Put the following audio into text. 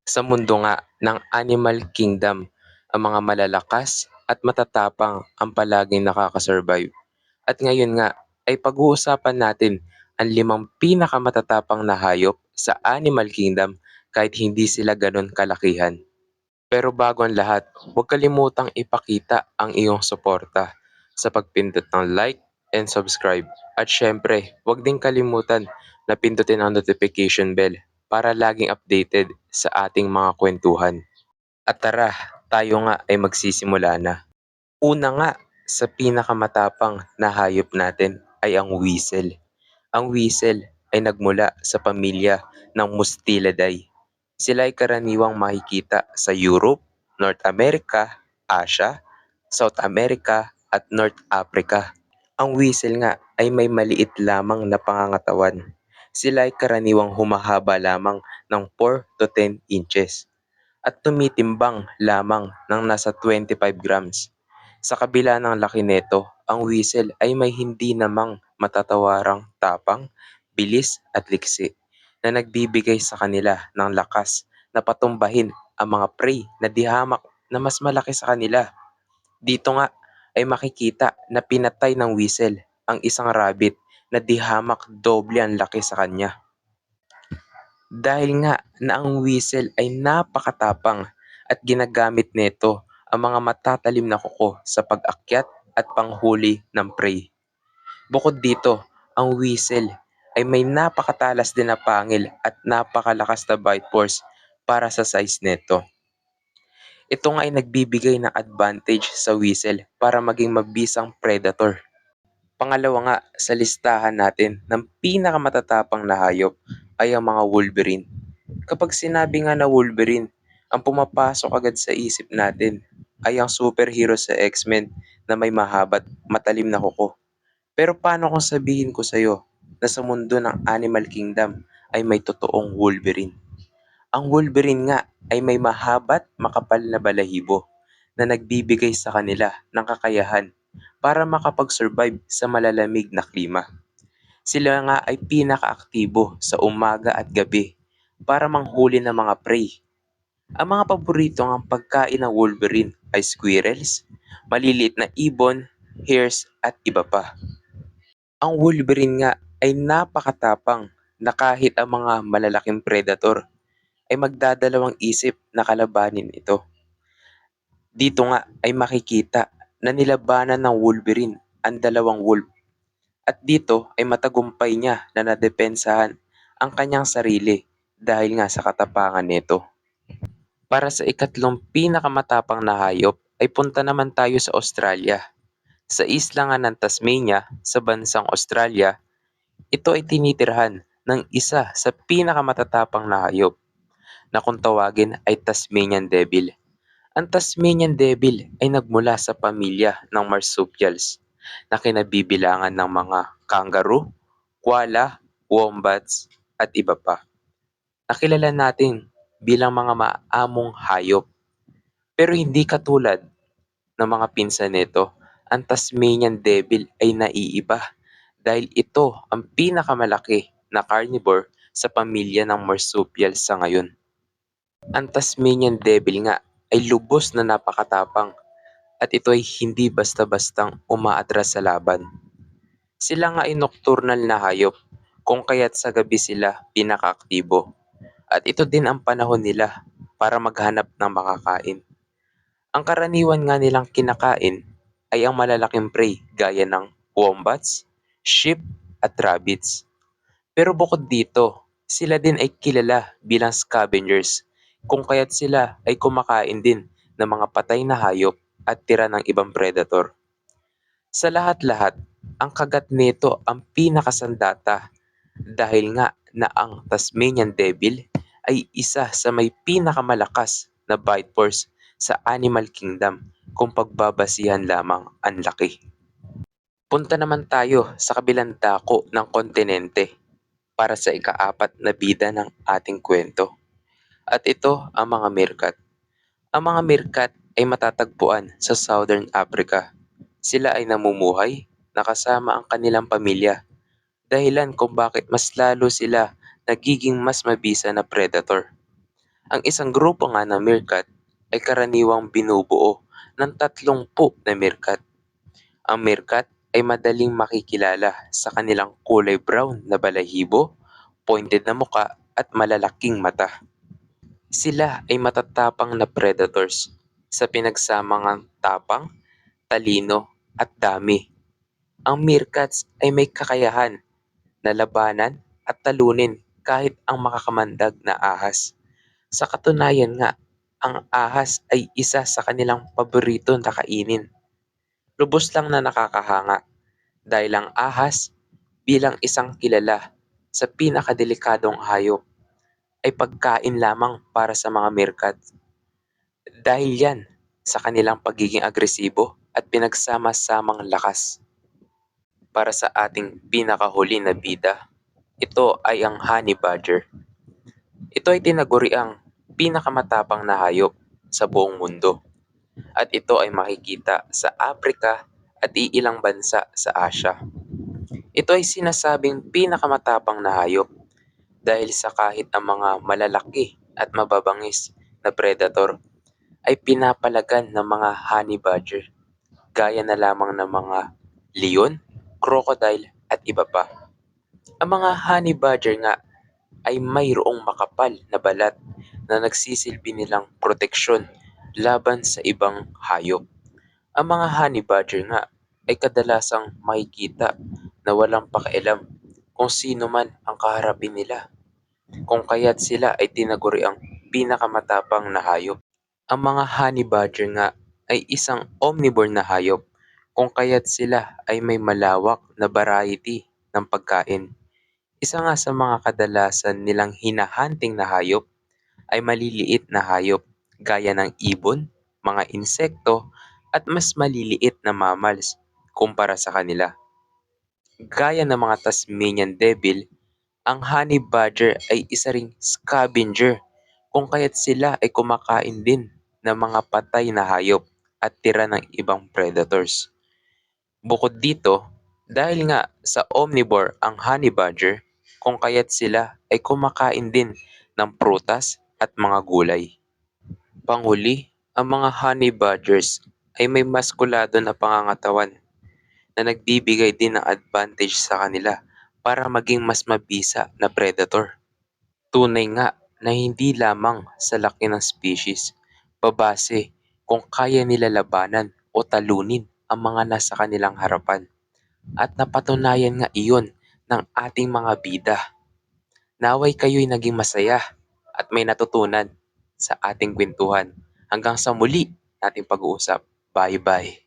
Sa mundo nga ng Animal Kingdom, ang mga malalakas at matatapang ang palaging nakaka-survive. At ngayon nga ay pag-uusapan natin ang 5 pinakamatatapang na hayop sa Animal Kingdom kahit hindi sila gano'n kalakihan. Pero bago ang lahat, huwag kalimutang ipakita ang iyong suporta sa pagpindot ng like and subscribe. At syempre, huwag din kalimutan na pindutin ang notification bell para laging updated sa ating mga kwentuhan. At tara, tayo nga ay magsisimula na. Una nga sa pinakamatapang na hayop natin ay ang weasel. Ang weasel ay nagmula sa pamilya ng Mustelidae. Sila ay karaniwang makikita sa Europe, North America, Asia, South America at North Africa. Ang weasel nga ay may maliit lamang na pangangatawan. Sila ay karaniwang humahaba lamang ng 4 to 10 inches at tumitimbang lamang ng nasa 25 grams. Sa kabila ng laki nito, ang weasel ay may hindi namang matatawarang tapang, bilis at liksi na nagbibigay sa kanila ng lakas na patumbahin ang mga prey na dihamak na mas malaki sa kanila. Dito nga ay makikita na pinatay ng weasel ang isang rabbit na dihamak doble ang laki sa kanya. Dahil nga na ang weasel ay napakatapang at ginagamit nito ang mga matatalim na kuko sa pag-akyat at panghuli ng prey. Bukod dito, ang weasel ay may napakatalas din na pangil at napakalakas na bite force para sa size nito. Ito nga ay nagbibigay ng advantage sa weasel para maging mabisang predator. Pangalawa nga sa listahan natin ng pinakamatatapang na hayop ay ang mga wolverine. Kapag sinabi nga na Wolverine, ang pumapasok agad sa isip natin ay ang superhero sa X-Men na may mahabat matalim na kuko. Pero paano kung sabihin ko sa'yo na sa mundo ng Animal Kingdom ay may totoong Wolverine? Ang Wolverine nga ay may mahabat makapal na balahibo na nagbibigay sa kanila ng kakayahan para makapag-survive sa malalamig na klima. Sila nga ay pinakaaktibo sa umaga at gabi para manghuli ng mga prey. Ang mga paborito ng pagkain ng Wolverine ay squirrels, maliliit na ibon, hares at iba pa. Ang Wolverine nga ay napakatapang na kahit ang mga malalaking predator ay magdadalawang isip na kalabanin ito. Dito nga ay makikita na nilabanan ng Wolverine ang dalawang wolf at dito ay matagumpay niya na nadepensahan ang kanyang sarili dahil nga sa katapangan nito. Para sa ikatlong pinakamatapang na hayop ay punta naman tayo sa Australia. Sa isla nga ng Tasmania sa bansang Australia, ito ay tinitirhan ng isa sa pinakamatatapang na hayop na kung tawagin ay Tasmanian Devil. Ang Tasmanian Devil ay nagmula sa pamilya ng marsupials na kinabibilangan ng mga kangaroo, koala, wombats at iba pa. Nakilala natin bilang mga maamong hayop. Pero hindi katulad ng mga pinsan nito, ang Tasmanian Devil ay naiiba dahil ito ang pinakamalaki na carnivore sa pamilya ng marsupials sa ngayon. Ang Tasmanian Devil nga ay lubos na napakatapang at ito ay hindi basta-bastang umaatras sa laban. Sila nga ay nocturnal na hayop kung kaya't sa gabi sila pinakaaktibo at ito din ang panahon nila para maghanap ng makakain. Ang karaniwan nga nilang kinakain ay ang malalaking prey gaya ng wombats, sheep at rabbits. Pero bukod dito, sila din ay kilala bilang scavengers kung kaya't sila ay kumakain din ng mga patay na hayop at tira ng ibang predator. Sa lahat-lahat, ang kagat nito ang pinakasandata dahil nga na ang Tasmanian Devil ay isa sa may pinakamalakas na bite force sa Animal Kingdom kung pagbabasihan lamang ang laki. Punta naman tayo sa kabilang dako ng kontinente para sa ikaapat na bida ng ating kwento. At ito ang mga meerkat. Ang mga meerkat ay matatagpuan sa Southern Africa. Sila ay namumuhay na kasama ang kanilang pamilya, dahilan kung bakit mas lalo sila nagiging mas mabisa na predator. Ang isang grupo nga ng meerkat ay karaniwang binubuo ng 30 na meerkat. Ang meerkat ay madaling makikilala sa kanilang kulay brown na balahibo, pointed na muka at malalaking mata. Sila ay matatapang na predators sa pinagsamangang tapang, talino at dami. Ang meerkats ay may kakayahan na labanan at talunin kahit ang makakamandag na ahas. Sa katunayan nga, ang ahas ay isa sa kanilang paborito na kainin. Lubos lang na nakakahanga dahil ang ahas bilang isang kilala sa pinakadelikadong hayop ay pagkain lamang para sa mga meerkat. Dahil yan sa kanilang pagiging agresibo at pinagsama-samang lakas. Para sa ating pinakahuli na bida, ito ay ang honey badger. Ito ay tinaguriang pinakamatapang na hayop sa buong mundo at ito ay makikita sa Africa at iilang bansa sa Asia. Ito ay sinasabing pinakamatapang na hayop dahil sa kahit ang mga malalaki at mababangis na predator ay pinapalagan ng mga honey badger gaya na lamang ng mga leon, crocodile at iba pa. Ang mga honey badger nga ay mayroong makapal na balat na nagsisilbi nilang proteksyon laban sa ibang hayop. Ang mga honey badger nga ay kadalasang makikita na walang pakialam kung sino man ang kaharapin nila, kung kaya't sila ay tinaguri ang pinakamatapang na hayop. Ang mga honey badger nga ay isang omnivore na hayop kung kaya't sila ay may malawak na variety ng pagkain. Isa nga sa mga kadalasan nilang hinahunting na hayop ay maliliit na hayop gaya ng ibon, mga insekto at mas maliliit na mammals kumpara sa kanila. Gaya ng mga Tasmanian devil, ang honey badger ay isa ring scavenger kung kaya't sila ay kumakain din ng mga patay na hayop at tira ng ibang predators. Bukod dito, dahil nga sa omnivore ang honey badger, kung kaya't sila ay kumakain din ng prutas at mga gulay. Panghuli, ang mga honey badgers ay may maskulado na pangangatawan na nagbibigay din ng advantage sa kanila para maging mas mabisa na predator. Tunay nga na hindi lamang sa laki ng species, babase kung kaya nila labanan o talunin ang mga nasa kanilang harapan. At napatunayan nga iyon ng ating mga bida. Naway kayo'y naging masaya at may natutunan sa ating kwentuhan. Hanggang sa muli nating pag-uusap. Bye-bye.